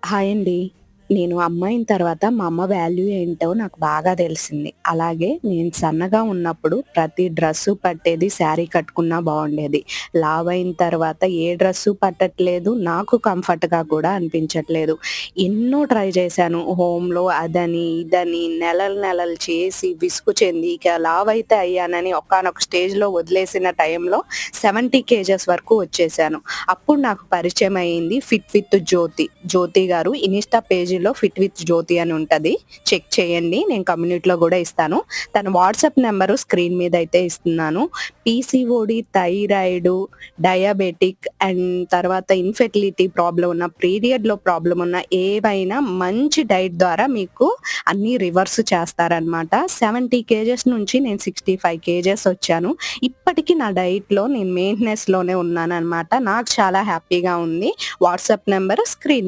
Hi అండి. నేను అమ్మాయిన తర్వాత మా అమ్మ వాల్యూ ఏంటో నాకు బాగా తెలిసింది. అలాగే నేను సన్నగా ఉన్నప్పుడు ప్రతి డ్రెస్సు పట్టేది, శారీ కట్టుకున్నా బావుండేది. లావయిన తర్వాత ఏ డ్రెస్సు పట్టట్లేదు. నాకు కంఫర్ట్‌గా కూడా అనిపించట్లేదు. ఎన్నో ట్రై చేశాను. హోమ్‌లో అదని, ఇదని నెలలు నెలలు చేసి విసుగు చెంది ఇక లావైతే అయ్యానని ఒకానొక స్టేజ్‌లో వదిలేసిన టైంలో 70 కేజెస్ వరకు వచ్చేసాను. అప్పుడు నాకు పరిచయం అయింది ఫిట్ విత్ జ్యోతి. జ్యోతి గారు ఇన్‌స్టా పేజీలో ఫిట్ విత్ జ్యోతి అని ఉంటది. చెక్ చేయండి. నేను కమ్యూనిటీలో గూడా ఇస్తాను. తన వాట్సాప్ నంబరు స్క్రీన్ మీద అయితే ఇస్తున్నాను. పీసీఓడీ, థైరాయిడు, డయాబెటిక్ అండ్ తర్వాత ఇన్‌ఫెర్టిలిటీ ప్రాబ్లమ్ ఉన్న, పీరియడ్‌లో ప్రాబ్లమ్ ఉన్న ఏవైనా మంచి డైట్ ద్వారా మీకు అన్నీ రివర్స్ చేస్తారనమాట. 70 కేజెస్ నుంచి నేను 65 కేజెస్ వచ్చాను. ఇప్పటికి నా డైట్‌లో నేను మెయింటెనెన్స్‌లోనే ఉన్నాననమాట. నాకు చాలా హ్యాపీగా ఉంది. WhatsApp number screen